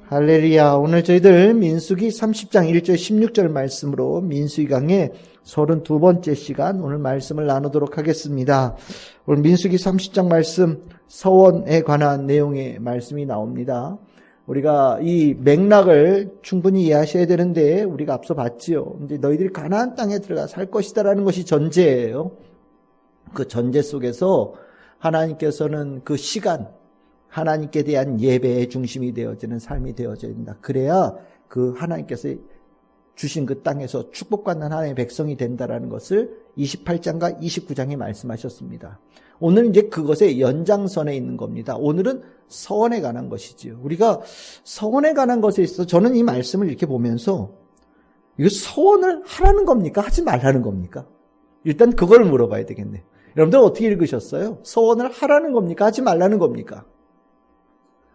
할렐루야. 오늘 저희들 민수기 30장 1절 16절 말씀으로 민수기 강의 32번째 시간 오늘 말씀을 나누도록 하겠습니다. 오늘 민수기 30장 말씀 서원에 관한 내용의 말씀이 나옵니다. 우리가 이 맥락을 충분히 이해하셔야 되는데 우리가 앞서 봤지요. 이제 너희들이 가나안 땅에 들어가 살 것이다라는 것이 전제예요. 그 전제 속에서 하나님께서는 그 시간, 하나님께 대한 예배의 중심이 되어지는 삶이 되어져야 된다. 그래야 그 하나님께서 주신 그 땅에서 축복받는 하나님의 백성이 된다라는 것을 28장과 29장에 말씀하셨습니다. 오늘 이제 그것의 연장선에 있는 겁니다. 오늘은 서원에 관한 것이지요. 우리가 서원에 관한 것에 있어서 저는 이 말씀을 이렇게 보면서 이거 서원을 하라는 겁니까? 하지 말라는 겁니까? 일단 그걸 물어봐야 되겠네. 여러분들 어떻게 읽으셨어요? 서원을 하라는 겁니까? 하지 말라는 겁니까?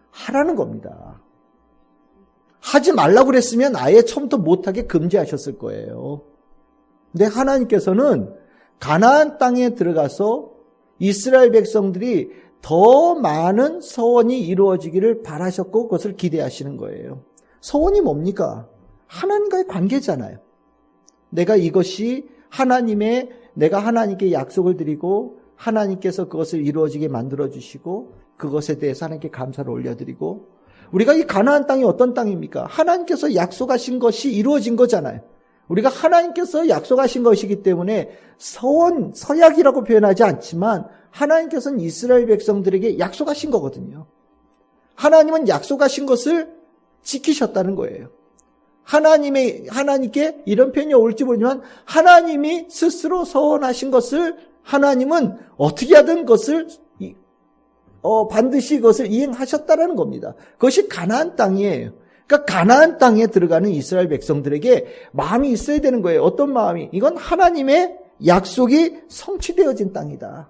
하라는 겁니다. 하지 말라고 그랬으면 아예 처음부터 못하게 금지하셨을 거예요. 근데 하나님께서는 가나안 땅에 들어가서 이스라엘 백성들이 더 많은 서원이 이루어지기를 바라셨고 그것을 기대하시는 거예요. 서원이 뭡니까? 하나님과의 관계잖아요. 내가 하나님께 약속을 드리고 하나님께서 그것을 이루어지게 만들어주시고 그것에 대해서 하나님께 감사를 올려드리고 우리가 이 가나안 땅이 어떤 땅입니까? 하나님께서 약속하신 것이 이루어진 거잖아요. 우리가 하나님께서 약속하신 것이기 때문에 서약이라고 표현하지 않지만 하나님께서는 이스라엘 백성들에게 약속하신 거거든요. 하나님은 약속하신 것을 지키셨다는 거예요. 하나님께 이런 표현이 올지 모르지만 하나님이 스스로 서원하신 것을 하나님은 어떻게 하든 그것을 반드시 그것을 이행하셨다라는 겁니다. 그것이 가나안 땅이에요. 그러니까 가나안 땅에 들어가는 이스라엘 백성들에게 마음이 있어야 되는 거예요. 어떤 마음이? 이건 하나님의 약속이 성취되어진 땅이다.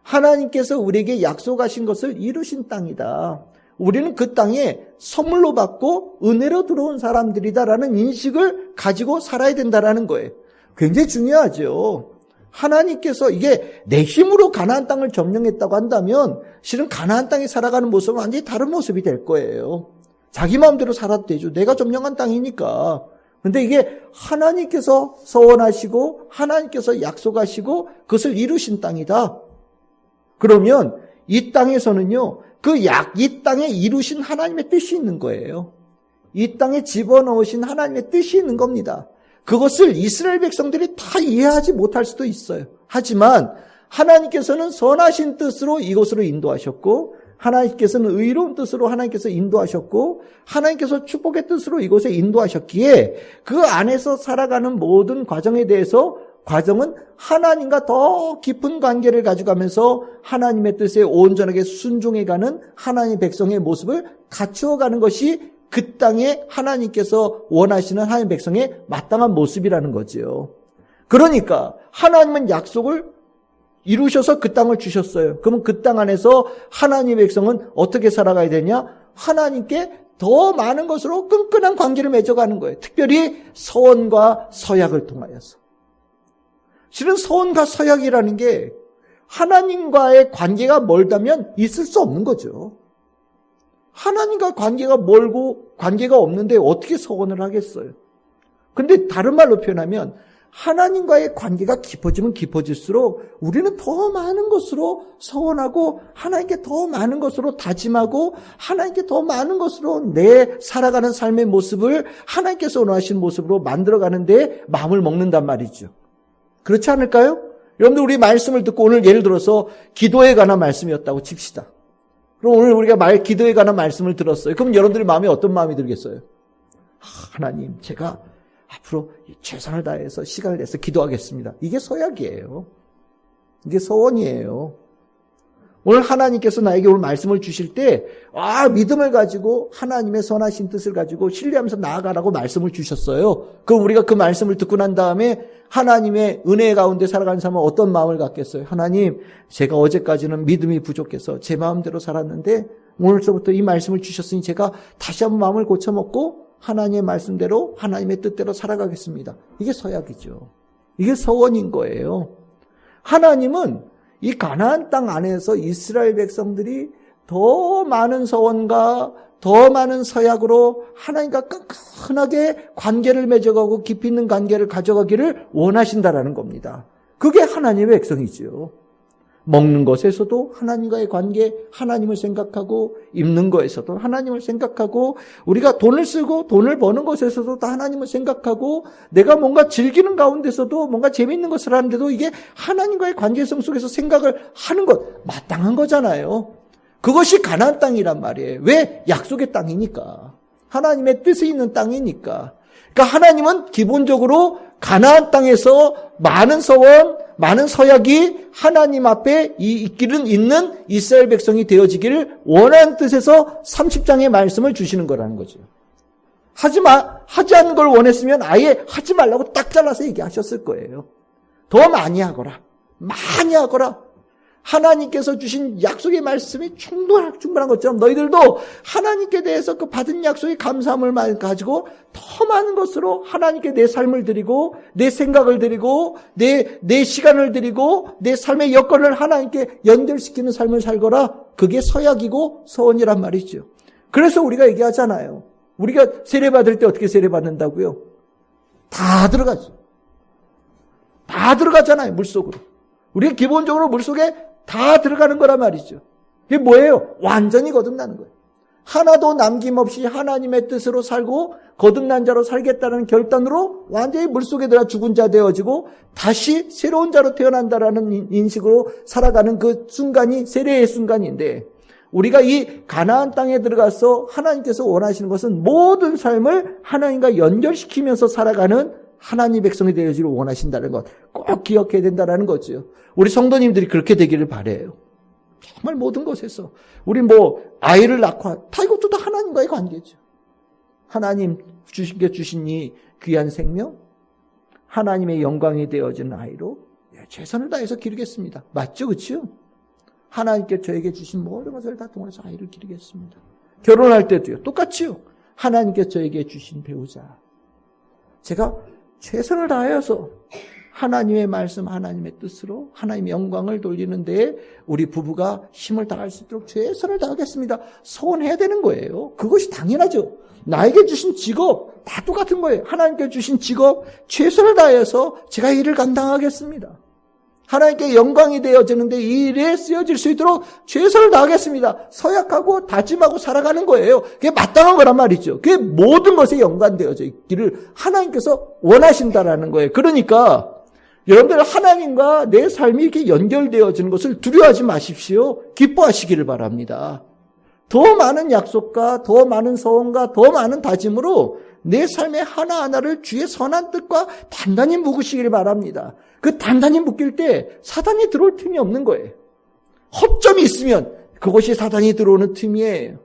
하나님께서 우리에게 약속하신 것을 이루신 땅이다. 우리는 그 땅에 선물로 받고 은혜로 들어온 사람들이다라는 인식을 가지고 살아야 된다라는 거예요. 굉장히 중요하죠. 하나님께서 이게 내 힘으로 가나안 땅을 점령했다고 한다면 실은 가나안 땅에 살아가는 모습은 완전히 다른 모습이 될 거예요. 자기 마음대로 살아도 되죠. 내가 점령한 땅이니까. 근데 이게 하나님께서 서원하시고 하나님께서 약속하시고 그것을 이루신 땅이다. 그러면 이 땅에서는요. 이 땅에 이루신 하나님의 뜻이 있는 거예요. 이 땅에 집어넣으신 하나님의 뜻이 있는 겁니다. 그것을 이스라엘 백성들이 다 이해하지 못할 수도 있어요. 하지만 하나님께서는 선하신 뜻으로 이곳으로 인도하셨고 하나님께서는 의로운 뜻으로 하나님께서 인도하셨고 하나님께서 축복의 뜻으로 이곳에 인도하셨기에 그 안에서 살아가는 모든 과정에 대해서 과정은 하나님과 더 깊은 관계를 가져가면서 하나님의 뜻에 온전하게 순종해가는 하나님의 백성의 모습을 갖추어가는 것이 그 땅에 하나님께서 원하시는 하나님의 백성의 마땅한 모습이라는 거지요. 그러니까 하나님은 약속을 이루셔서 그 땅을 주셨어요. 그러면 그 땅 안에서 하나님의 백성은 어떻게 살아가야 되냐? 하나님께 더 많은 것으로 끈끈한 관계를 맺어가는 거예요. 특별히 서원과 서약을 통하여서. 실은 서원과 서약이라는 게 하나님과의 관계가 멀다면 있을 수 없는 거죠. 하나님과 관계가 멀고 관계가 없는데 어떻게 서원을 하겠어요? 근데 다른 말로 표현하면 하나님과의 관계가 깊어지면 깊어질수록 우리는 더 많은 것으로 서원하고 하나님께 더 많은 것으로 다짐하고 하나님께 더 많은 것으로 내 살아가는 삶의 모습을 하나님께서 원하신 모습으로 만들어가는데 마음을 먹는단 말이죠. 그렇지 않을까요? 여러분들 우리 말씀을 듣고 오늘 예를 들어서 기도에 관한 말씀이었다고 칩시다. 그럼 오늘 우리가 기도에 관한 말씀을 들었어요. 그럼 여러분들의 마음에 어떤 마음이 들겠어요? 하나님, 제가 앞으로 최선을 다해서 시간을 내서 기도하겠습니다. 이게 서약이에요. 이게 서원이에요. 오늘 하나님께서 나에게 오늘 말씀을 주실 때 믿음을 가지고 하나님의 선하신 뜻을 가지고 신뢰하면서 나아가라고 말씀을 주셨어요. 그럼 우리가 그 말씀을 듣고 난 다음에 하나님의 은혜 가운데 살아가는 사람은 어떤 마음을 갖겠어요? 하나님, 제가 어제까지는 믿음이 부족해서 제 마음대로 살았는데 오늘서부터 이 말씀을 주셨으니 제가 다시 한번 마음을 고쳐먹고 하나님의 말씀대로 하나님의 뜻대로 살아가겠습니다. 이게 서약이죠. 이게 서원인 거예요. 하나님은 이 가나안 땅 안에서 이스라엘 백성들이 더 많은 서원과 더 많은 서약으로 하나님과 끈끈하게 관계를 맺어가고 깊이 있는 관계를 가져가기를 원하신다라는 겁니다. 그게 하나님의 백성이죠. 먹는 것에서도 하나님과의 관계, 하나님을 생각하고, 입는 것에서도 하나님을 생각하고, 우리가 돈을 쓰고 돈을 버는 것에서도 다 하나님을 생각하고, 내가 뭔가 즐기는 가운데서도 뭔가 재미있는 것을 하는데도 이게 하나님과의 관계성 속에서 생각을 하는 것, 마땅한 거잖아요. 그것이 가나안 땅이란 말이에요. 왜? 약속의 땅이니까. 하나님의 뜻이 있는 땅이니까. 그러니까 하나님은 기본적으로 가나안 땅에서 많은 서원, 많은 서약이 하나님 앞에 이 길은 있는 이스라엘 백성이 되어지기를 원하는 뜻에서 30장의 말씀을 주시는 거라는 거죠. 하지 않는 걸 원했으면 아예 하지 말라고 딱 잘라서 얘기하셨을 거예요. 더 많이 하거라. 많이 하거라. 하나님께서 주신 약속의 말씀이 충분한 것처럼 너희들도 하나님께 대해서 그 받은 약속의 감사함을 가지고 더 많은 것으로 하나님께 내 삶을 드리고 내 생각을 드리고 내 시간을 드리고 내 삶의 여건을 하나님께 연결시키는 삶을 살거라. 그게 서약이고 서원이란 말이죠. 그래서 우리가 얘기하잖아요. 우리가 세례받을 때 어떻게 세례받는다고요? 다 들어가죠. 다 들어가잖아요. 물속으로. 우리가 기본적으로 물속에 다 들어가는 거란 말이죠. 그게 뭐예요? 완전히 거듭나는 거예요. 하나도 남김없이 하나님의 뜻으로 살고 거듭난 자로 살겠다는 결단으로 완전히 물속에 들어가 죽은 자 되어지고 다시 새로운 자로 태어난다라는 인식으로 살아가는 그 순간이 세례의 순간인데, 우리가 이 가나안 땅에 들어가서 하나님께서 원하시는 것은 모든 삶을 하나님과 연결시키면서 살아가는 하나님 백성이 되어지기를 원하신다는 것 꼭 기억해야 된다는 거죠. 우리 성도님들이 그렇게 되기를 바라요. 정말 모든 것에서 우리 아이를 낳고 다 이것도 다 하나님과의 관계죠. 하나님 주신 이 귀한 생명, 하나님의 영광이 되어진 아이로 최선을 다해서 기르겠습니다. 맞죠? 그렇죠? 하나님께 저에게 주신 모든 것을 다 통해서 아이를 기르겠습니다. 결혼할 때도요. 똑같죠? 하나님께 저에게 주신 배우자, 제가 최선을 다하여서 하나님의 말씀, 하나님의 뜻으로 하나님의 영광을 돌리는 데에 우리 부부가 힘을 다할 수 있도록 최선을 다하겠습니다. 소원해야 되는 거예요. 그것이 당연하죠. 나에게 주신 직업 다 똑같은 거예요. 하나님께 주신 직업 최선을 다해서 제가 일을 감당하겠습니다. 하나님께 영광이 되어지는데 이 일에 쓰여질 수 있도록 최선을 다하겠습니다. 서약하고 다짐하고 살아가는 거예요. 그게 마땅한 거란 말이죠. 그게 모든 것에 연관되어져 있기를 하나님께서 원하신다라는 거예요. 그러니까 여러분들 하나님과 내 삶이 이렇게 연결되어지는 것을 두려워하지 마십시오. 기뻐하시기를 바랍니다. 더 많은 약속과 더 많은 서원과 더 많은 다짐으로 내 삶의 하나하나를 주의 선한 뜻과 단단히 묶으시기를 바랍니다. 그 단단히 묶일 때 사단이 들어올 틈이 없는 거예요. 허점이 있으면 그것이 사단이 들어오는 틈이에요.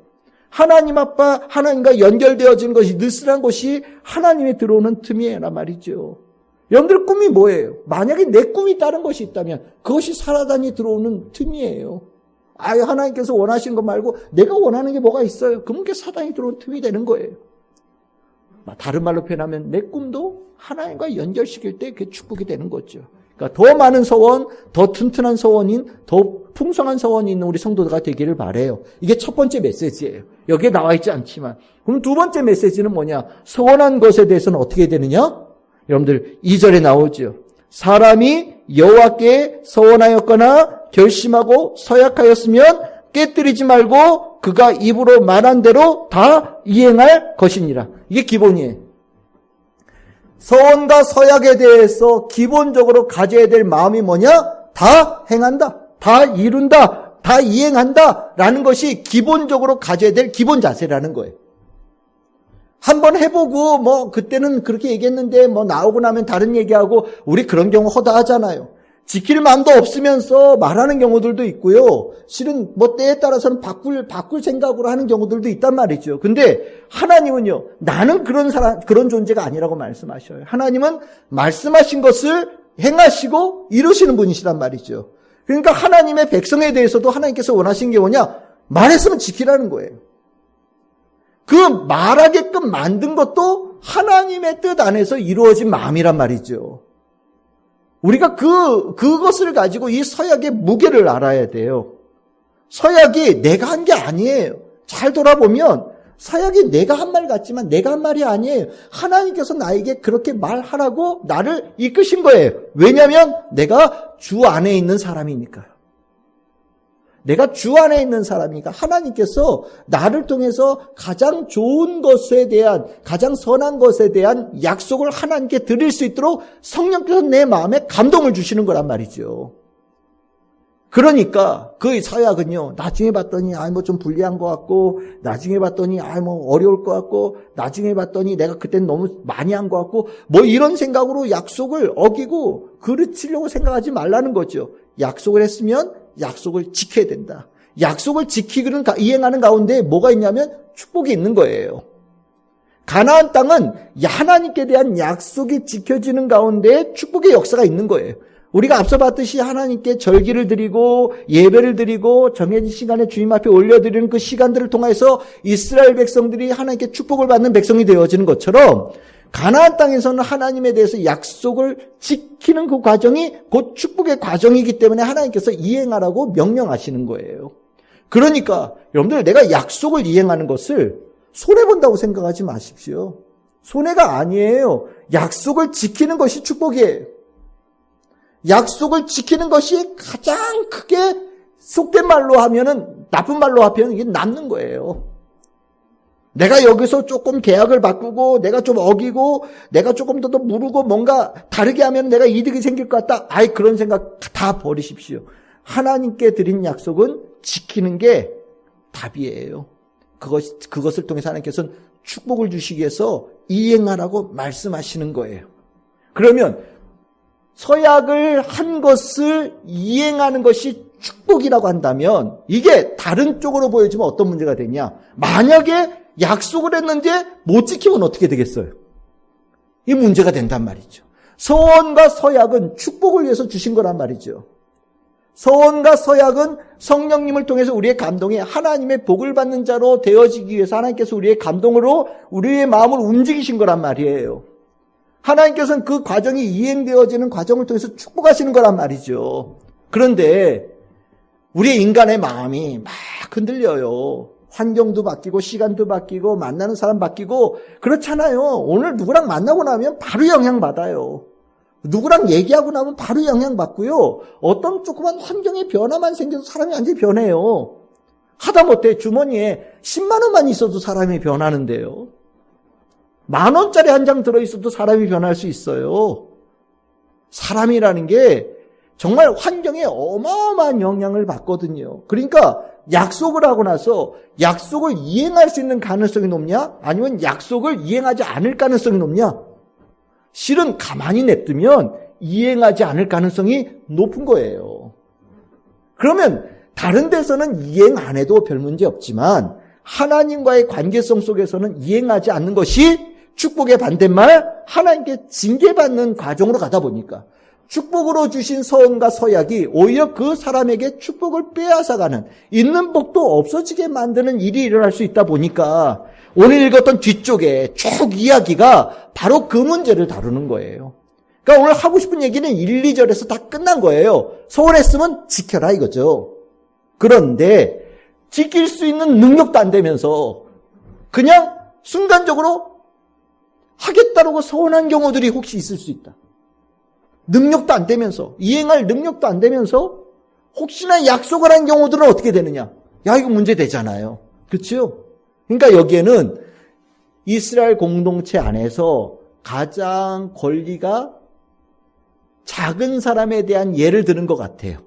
하나님 아빠, 하나님과 연결되어진 것이 느슨한 것이 하나님이 들어오는 틈이에요 말이죠. 여러분들 꿈이 뭐예요? 만약에 내 꿈이 다른 것이 있다면 그것이 사단이 들어오는 틈이에요. 하나님께서 원하시는 것 말고 내가 원하는 게 뭐가 있어요? 그러면 그게 사단이 들어오는 틈이 되는 거예요. 다른 말로 표현하면 내 꿈도 하나님과 연결시킬 때 그게 축복이 되는 거죠. 그러니까 더 많은 서원, 더 튼튼한 서원인, 더 풍성한 서원이 있는 우리 성도가 되기를 바라요. 이게 첫 번째 메시지예요. 여기에 나와 있지 않지만. 그럼 두 번째 메시지는 뭐냐? 서원한 것에 대해서는 어떻게 되느냐? 여러분들 2절에 나오죠. 사람이 여호와께 서원하였거나 결심하고 서약하였으면 깨뜨리지 말고 그가 입으로 말한 대로 다 이행할 것이니라. 이게 기본이에요. 서원과 서약에 대해서 기본적으로 가져야 될 마음이 뭐냐? 다 행한다, 다 이룬다, 다 이행한다 라는 것이 기본적으로 가져야 될 기본 자세라는 거예요. 한번 해보고 그때는 그렇게 얘기했는데 나오고 나면 다른 얘기하고 우리 그런 경우 허다하잖아요. 지킬 마음도 없으면서 말하는 경우들도 있고요. 실은 때에 따라서는 바꿀 생각으로 하는 경우들도 있단 말이죠. 근데 하나님은요, 나는 그런 존재가 아니라고 말씀하셔요. 하나님은 말씀하신 것을 행하시고 이루시는 분이시란 말이죠. 그러니까 하나님의 백성에 대해서도 하나님께서 원하시는 게 뭐냐? 말했으면 지키라는 거예요. 그 말하게끔 만든 것도 하나님의 뜻 안에서 이루어진 마음이란 말이죠. 우리가 그것을 가지고 이 서약의 무게를 알아야 돼요. 서약이 내가 한 게 아니에요. 잘 돌아보면 사역이 내가 한 말 같지만 내가 한 말이 아니에요. 하나님께서 나에게 그렇게 말하라고 나를 이끄신 거예요. 왜냐하면 내가 주 안에 있는 사람이니까요. 내가 주 안에 있는 사람이니까 하나님께서 나를 통해서 가장 좋은 것에 대한, 가장 선한 것에 대한 약속을 하나님께 드릴 수 있도록 성령께서 내 마음에 감동을 주시는 거란 말이죠. 그러니까 그 사역은요, 나중에 봤더니 뭐 좀 불리한 것 같고, 나중에 봤더니 뭐 어려울 것 같고, 나중에 봤더니 내가 그때는 너무 많이 한 것 같고, 뭐 이런 생각으로 약속을 어기고 그르치려고 생각하지 말라는 거죠. 약속을 했으면 약속을 지켜야 된다. 약속을 지키기는 이행하는 가운데 뭐가 있냐면 축복이 있는 거예요. 가나안 땅은 하나님께 대한 약속이 지켜지는 가운데 축복의 역사가 있는 거예요. 우리가 앞서 봤듯이 하나님께 절기를 드리고 예배를 드리고 정해진 시간에 주님 앞에 올려드리는 그 시간들을 통해서 이스라엘 백성들이 하나님께 축복을 받는 백성이 되어지는 것처럼 가나안 땅에서는 하나님에 대해서 약속을 지키는 그 과정이 곧 축복의 과정이기 때문에 하나님께서 이행하라고 명령하시는 거예요. 그러니까 여러분들, 내가 약속을 이행하는 것을 손해본다고 생각하지 마십시오. 손해가 아니에요. 약속을 지키는 것이 축복이에요. 약속을 지키는 것이 가장 크게, 속된 말로 하면은, 나쁜 말로 하면 이게 남는 거예요. 내가 여기서 조금 계약을 바꾸고, 내가 좀 어기고, 내가 조금 더 무르고 뭔가 다르게 하면 내가 이득이 생길 것 같다. 그런 생각 다 버리십시오. 하나님께 드린 약속은 지키는 게 답이에요. 그것을 통해서 하나님께서는 축복을 주시기 위해서 이행하라고 말씀하시는 거예요. 그러면 서약을 한 것을 이행하는 것이 축복이라고 한다면 이게 다른 쪽으로 보여지면 어떤 문제가 되냐? 만약에 약속을 했는데 못 지키면 어떻게 되겠어요? 이 문제가 된단 말이죠. 서원과 서약은 축복을 위해서 주신 거란 말이죠. 서원과 서약은 성령님을 통해서 우리의 감동에 하나님의 복을 받는 자로 되어지기 위해서 하나님께서 우리의 감동으로 우리의 마음을 움직이신 거란 말이에요. 하나님께서는 그 과정이 이행되어지는 과정을 통해서 축복하시는 거란 말이죠. 그런데 우리의 인간의 마음이 막 흔들려요. 환경도 바뀌고 시간도 바뀌고 만나는 사람 바뀌고 그렇잖아요. 오늘 누구랑 만나고 나면 바로 영향받아요. 누구랑 얘기하고 나면 바로 영향받고요. 어떤 조그만 환경의 변화만 생겨도 사람이 완전히 변해요. 하다못해 주머니에 10만 원만 있어도 사람이 변하는데요. 10,000원짜리 한 장 들어있어도 사람이 변할 수 있어요. 사람이라는 게 정말 환경에 어마어마한 영향을 받거든요. 그러니까 약속을 하고 나서 약속을 이행할 수 있는 가능성이 높냐? 아니면 약속을 이행하지 않을 가능성이 높냐? 실은 가만히 냅두면 이행하지 않을 가능성이 높은 거예요. 그러면 다른 데서는 이행 안 해도 별 문제 없지만 하나님과의 관계성 속에서는 이행하지 않는 것이 축복의 반대말, 하나님께 징계받는 과정으로 가다 보니까 축복으로 주신 서원과 서약이 오히려 그 사람에게 축복을 빼앗아가는, 있는 복도 없어지게 만드는 일이 일어날 수 있다 보니까 오늘 읽었던 뒤쪽에 쭉 이야기가 바로 그 문제를 다루는 거예요. 그러니까 오늘 하고 싶은 얘기는 1, 2절에서 다 끝난 거예요. 서원했으면 지켜라 이거죠. 그런데 지킬 수 있는 능력도 안 되면서 그냥 순간적으로 하겠다라고 서원한 경우들이 혹시 있을 수 있다. 능력도 안 되면서, 이행할 능력도 안 되면서 혹시나 약속을 한 경우들은 어떻게 되느냐? 이거 문제 되잖아요. 그렇죠? 그러니까 여기에는 이스라엘 공동체 안에서 가장 권리가 작은 사람에 대한 예를 드는 것 같아요.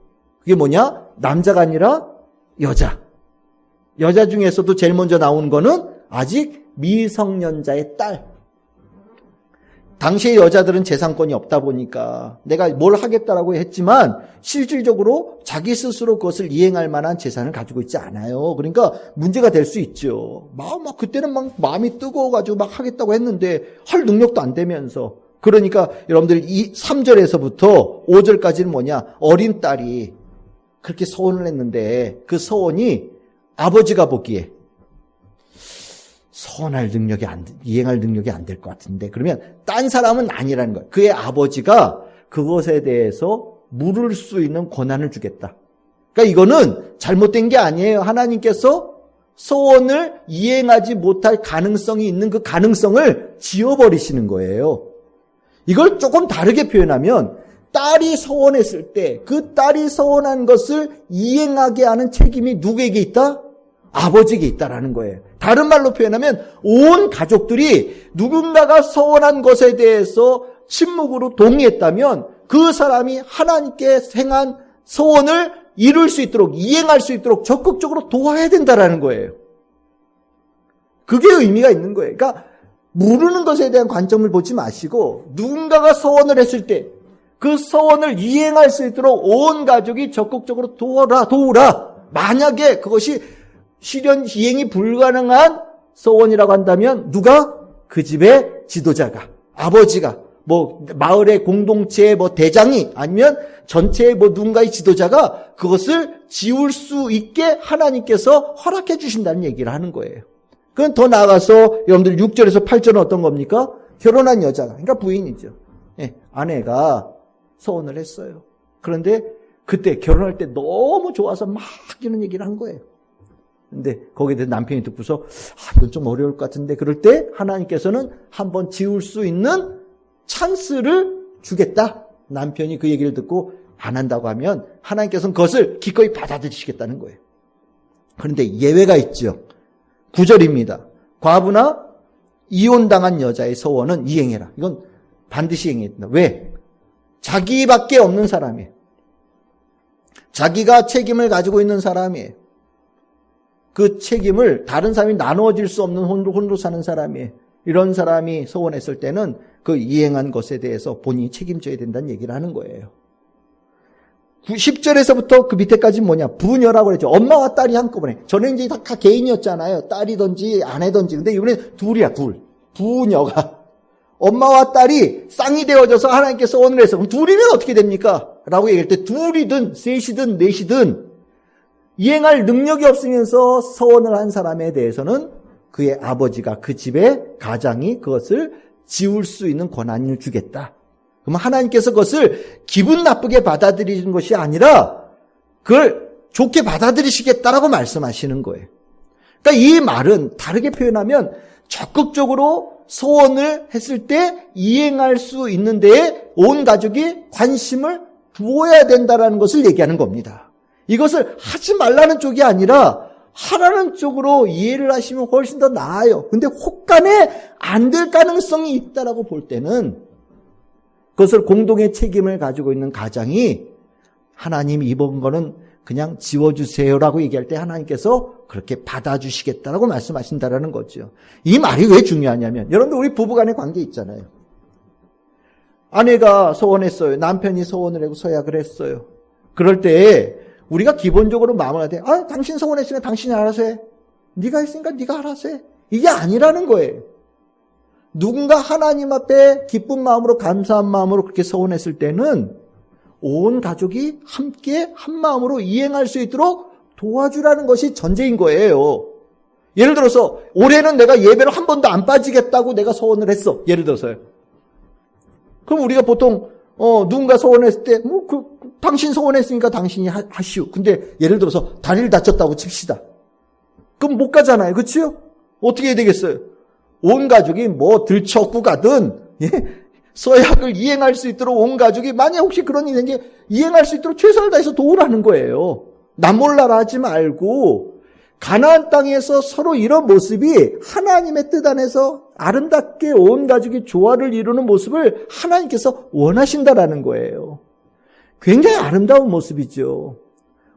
그게 뭐냐? 남자가 아니라 여자. 여자 중에서도 제일 먼저 나오는 거는 아직 미성년자의 딸. 당시의 여자들은 재산권이 없다 보니까 내가 뭘 하겠다라고 했지만 실질적으로 자기 스스로 그것을 이행할 만한 재산을 가지고 있지 않아요. 그러니까 문제가 될 수 있죠. 그때는 마음이 뜨거워가지고 막 하겠다고 했는데 할 능력도 안 되면서. 그러니까 여러분들 이 3절에서부터 5절까지는 뭐냐? 어린 딸이 그렇게 서원을 했는데 그 서원이 아버지가 보기에 서원할 능력이 이행할 능력이 안 될 것 같은데 그러면 딴 사람은 아니라는 거예요. 그의 아버지가 그것에 대해서 물을 수 있는 권한을 주겠다. 그러니까 이거는 잘못된 게 아니에요. 하나님께서 소원을 이행하지 못할 가능성이 있는 그 가능성을 지워버리시는 거예요. 이걸 조금 다르게 표현하면 딸이 서원했을 때 그 딸이 서원한 것을 이행하게 하는 책임이 누구에게 있다? 아버지에게 있다라는 거예요. 다른 말로 표현하면 온 가족들이 누군가가 서원한 것에 대해서 침묵으로 동의했다면 그 사람이 하나님께 행한 서원을 이룰 수 있도록, 이행할 수 있도록 적극적으로 도와야 된다라는 거예요. 그게 의미가 있는 거예요. 그러니까 모르는 것에 대한 관점을 보지 마시고 누군가가 서원을 했을 때 그 서원을 이행할 수 있도록 온 가족이 적극적으로 도우라. 만약에 그것이 실현 이행이 불가능한 서원이라고 한다면 누가? 그 집의 지도자가, 아버지가, 마을의 공동체의 대장이 아니면 전체의 누군가의 지도자가 그것을 지울 수 있게 하나님께서 허락해 주신다는 얘기를 하는 거예요. 그건 더 나아가서 여러분들 6절에서 8절은 어떤 겁니까? 결혼한 여자가, 그러니까 부인이죠. 아내가 서원을 했어요. 그런데 그때 결혼할 때 너무 좋아서 막 이런 얘기를 한 거예요. 근데 거기에 대해서 남편이 듣고서 이건 좀 어려울 것 같은데 그럴 때 하나님께서는 한번 지울 수 있는 찬스를 주겠다. 남편이 그 얘기를 듣고 안 한다고 하면 하나님께서는 그것을 기꺼이 받아들이시겠다는 거예요. 그런데 예외가 있죠. 9절입니다. 과부나 이혼당한 여자의 서원은 이행해라. 이건 반드시 이행해야 된다. 왜? 자기밖에 없는 사람이에요. 자기가 책임을 가지고 있는 사람이에요. 그 책임을 다른 사람이 나누어질 수 없는 홀로 사는 사람이에요. 이런 사람이 서원했을 때는 그 이행한 것에 대해서 본인이 책임져야 된다는 얘기를 하는 거예요. 10절에서부터 그 밑에까지 뭐냐? 부녀라고 그랬죠. 엄마와 딸이 한꺼번에. 저는 이제 다 개인이었잖아요. 딸이든지 아내든지. 근데 이번엔 둘이야, 둘. 부녀가. 엄마와 딸이 쌍이 되어져서 하나님께 서원을 해서 그럼 둘이면 어떻게 됩니까? 라고 얘기할 때 둘이든 셋이든 넷이든 이행할 능력이 없으면서 서원을 한 사람에 대해서는 그의 아버지가 그 집의 가장이 그것을 지울 수 있는 권한을 주겠다. 그럼 하나님께서 그것을 기분 나쁘게 받아들이는 것이 아니라 그걸 좋게 받아들이시겠다라고 말씀하시는 거예요. 그러니까 이 말은 다르게 표현하면 적극적으로 소원을 했을 때 이행할 수 있는 데에 온 가족이 관심을 두어야 된다는 것을 얘기하는 겁니다. 이것을 하지 말라는 쪽이 아니라 하라는 쪽으로 이해를 하시면 훨씬 더 나아요. 근데 혹간에 안 될 가능성이 있다라고 볼 때는 그것을 공동의 책임을 가지고 있는 가장이 하나님 이번 거는 그냥 지워주세요라고 얘기할 때 하나님께서 그렇게 받아주시겠다라고 말씀하신다라는 거죠. 이 말이 왜 중요하냐면 여러분들 우리 부부간의 관계 있잖아요. 아내가 서원했어요. 남편이 서원을 하고 서약을 했어요. 그럴 때 우리가 기본적으로 마음을 하되 당신 서원했으니까 당신이 알아서 해. 네가 했으니까 네가 알아서 해. 이게 아니라는 거예요. 누군가 하나님 앞에 기쁜 마음으로 감사한 마음으로 그렇게 서원했을 때는 온 가족이 함께 한 마음으로 이행할 수 있도록 도와주라는 것이 전제인 거예요. 예를 들어서 올해는 내가 예배를 한 번도 안 빠지겠다고 내가 서원을 했어. 예를 들어서요. 그럼 우리가 보통 누군가 서원했을 때 당신 서원했으니까 당신이 하시오. 근데 예를 들어서 다리를 다쳤다고 칩시다. 그럼 못 가잖아요. 그렇죠? 어떻게 해야 되겠어요? 온 가족이 들쳐업고 가든 서약을 이행할 수 있도록 온 가족이 만약 혹시 그런 일이 있는 게 이행할 수 있도록 최선을 다해서 도우라는 거예요. 남 몰라라 하지 말고 가나안 땅에서 서로 이런 모습이 하나님의 뜻 안에서 아름답게 온 가족이 조화를 이루는 모습을 하나님께서 원하신다라는 거예요. 굉장히 아름다운 모습이죠.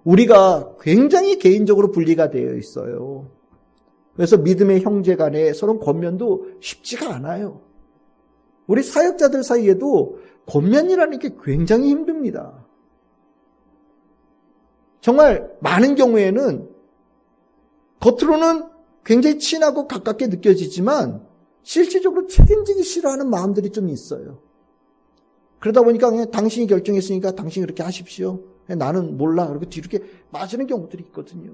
우리가 굉장히 개인적으로 분리가 되어 있어요. 그래서 믿음의 형제 간에 서로 권면도 쉽지가 않아요. 우리 사역자들 사이에도 권면이라는 게 굉장히 힘듭니다. 정말 많은 경우에는 겉으로는 굉장히 친하고 가깝게 느껴지지만 실질적으로 책임지기 싫어하는 마음들이 좀 있어요. 그러다 보니까 그냥 당신이 결정했으니까 당신이 그렇게 하십시오. 나는 몰라. 그리고 뒤로 이렇게 맞으는 경우들이 있거든요.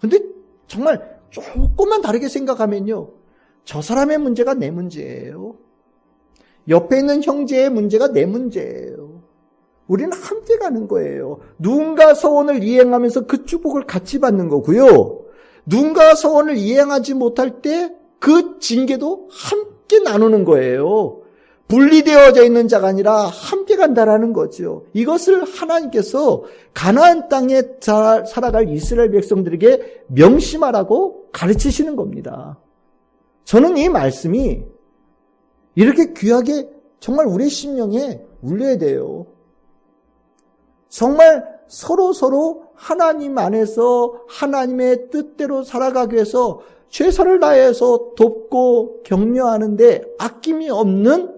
근데 정말 조금만 다르게 생각하면요. 저 사람의 문제가 내 문제예요. 옆에 있는 형제의 문제가 내 문제예요. 우리는 함께 가는 거예요. 누군가 서원을 이행하면서 그 축복을 같이 받는 거고요. 누군가 서원을 이행하지 못할 때 그 징계도 함께 나누는 거예요. 분리되어져 있는 자가 아니라 함께 간다라는 거죠. 이것을 하나님께서 가나안 땅에 살아갈 이스라엘 백성들에게 명심하라고 가르치시는 겁니다. 저는 이 말씀이 이렇게 귀하게 정말 우리의 심령에 울려야 돼요. 정말 서로 하나님 안에서 하나님의 뜻대로 살아가기 위해서 최선을 다해서 돕고 격려하는데 아낌이 없는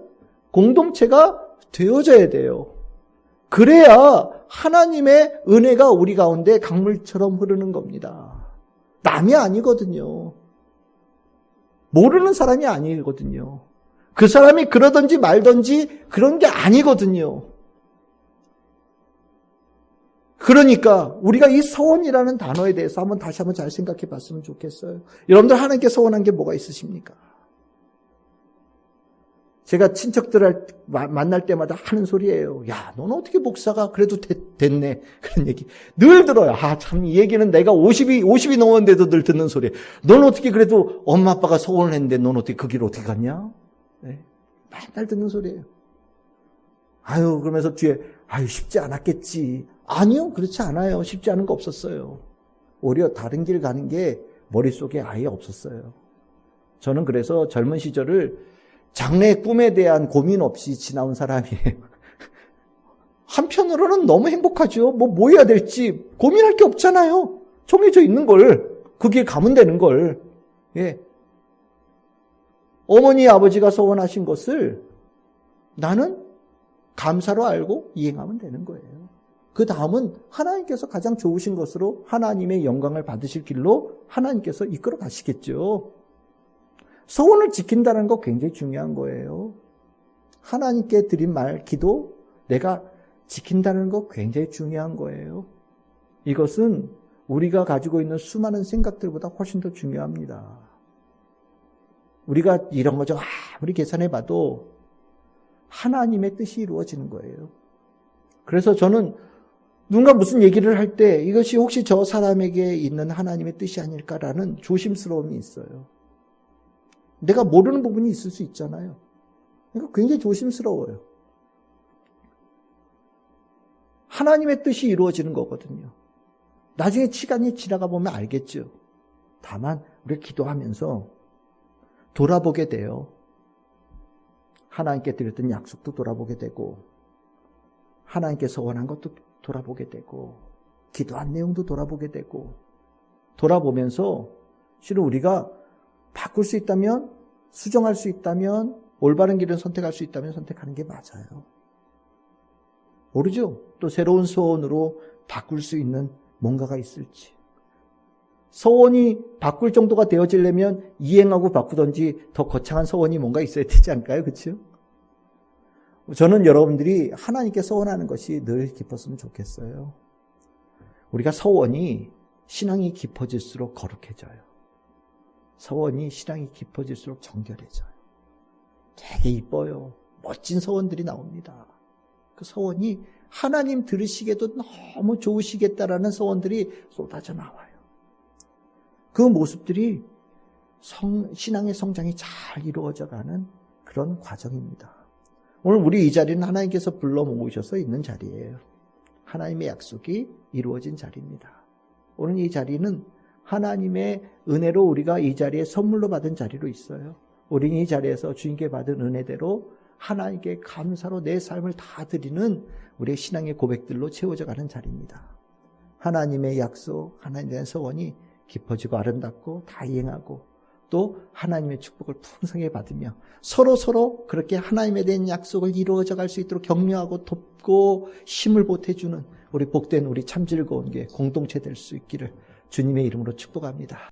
공동체가 되어져야 돼요. 그래야 하나님의 은혜가 우리 가운데 강물처럼 흐르는 겁니다. 남이 아니거든요. 모르는 사람이 아니거든요. 그 사람이 그러든지 말든지 그런 게 아니거든요. 그러니까 우리가 이 서원이라는 단어에 대해서 다시 한번 잘 생각해 봤으면 좋겠어요. 여러분들 하나님께 서원한 게 뭐가 있으십니까? 제가 친척들을 만날 때마다 하는 소리예요. 야, 너는 어떻게 목사가 그래도 됐네. 그런 얘기 늘 들어요. 참 이 얘기는 내가 50이 넘었는데도 늘 듣는 소리예요. 너는 어떻게 그래도 엄마 아빠가 서원을 했는데 너는 어떻게 그 길을 어떻게 갔냐? 네. 맨날 듣는 소리예요. 아유, 그러면서 뒤에 쉽지 않았겠지. 아니요, 그렇지 않아요. 쉽지 않은 거 없었어요. 오히려 다른 길 가는 게 머릿속에 아예 없었어요. 저는 그래서 젊은 시절을 장래의 꿈에 대한 고민 없이 지나온 사람이에요. 한편으로는 너무 행복하죠. 뭐 해야 될지 고민할 게 없잖아요. 정해져 있는 걸, 그 길 가면 되는 걸. 예. 어머니, 아버지가 소원하신 것을 나는 감사로 알고 이행하면 되는 거예요. 그 다음은 하나님께서 가장 좋으신 것으로 하나님의 영광을 받으실 길로 하나님께서 이끌어 가시겠죠. 소원을 지킨다는 거 굉장히 중요한 거예요. 하나님께 드린 말, 기도, 내가 지킨다는 거 굉장히 중요한 거예요. 이것은 우리가 가지고 있는 수많은 생각들보다 훨씬 더 중요합니다. 우리가 이런 거죠. 아무리 계산해봐도 하나님의 뜻이 이루어지는 거예요. 그래서 저는 누군가 무슨 얘기를 할 때 이것이 혹시 저 사람에게 있는 하나님의 뜻이 아닐까라는 조심스러움이 있어요. 내가 모르는 부분이 있을 수 있잖아요. 이거 굉장히 조심스러워요. 하나님의 뜻이 이루어지는 거거든요. 나중에 시간이 지나가 보면 알겠죠. 다만 우리가 기도하면서 돌아보게 돼요. 하나님께 드렸던 약속도 돌아보게 되고 하나님께서 원한 것도 돌아보게 되고 기도한 내용도 돌아보게 되고 돌아보면서 실은 우리가 바꿀 수 있다면 수정할 수 있다면 올바른 길을 선택할 수 있다면 선택하는 게 맞아요. 모르죠. 또 새로운 소원으로 바꿀 수 있는 뭔가가 있을지. 소원이 바꿀 정도가 되어지려면 이행하고 바꾸든지 더 거창한 소원이 뭔가 있어야 되지 않을까요? 그렇죠? 저는 여러분들이 하나님께 소원하는 것이 늘 깊었으면 좋겠어요. 우리가 소원이 신앙이 깊어질수록 거룩해져요. 소원이 신앙이 깊어질수록 정결해져요. 되게 이뻐요. 멋진 소원들이 나옵니다. 그 소원이 하나님 들으시기에도 너무 좋으시겠다라는 소원들이 쏟아져 나와요. 그 모습들이 신앙의 성장이 잘 이루어져가는 그런 과정입니다. 오늘 우리 이 자리는 하나님께서 불러 모으셔서 있는 자리예요. 하나님의 약속이 이루어진 자리입니다. 오늘 이 자리는 하나님의 은혜로 우리가 이 자리에 선물로 받은 자리로 있어요. 우리는 이 자리에서 주님께 받은 은혜대로 하나님께 감사로 내 삶을 다 드리는 우리의 신앙의 고백들로 채워져 가는 자리입니다. 하나님의 약속, 하나님에 대한 소원이 깊어지고 아름답고 다 이행하고 또 하나님의 축복을 풍성하게 받으며 서로 그렇게 하나님에 대한 약속을 이루어져 갈 수 있도록 격려하고 돕고 힘을 보태주는 우리 복된 우리 참 즐거운 게 공동체 될 수 있기를 주님의 이름으로 축복합니다.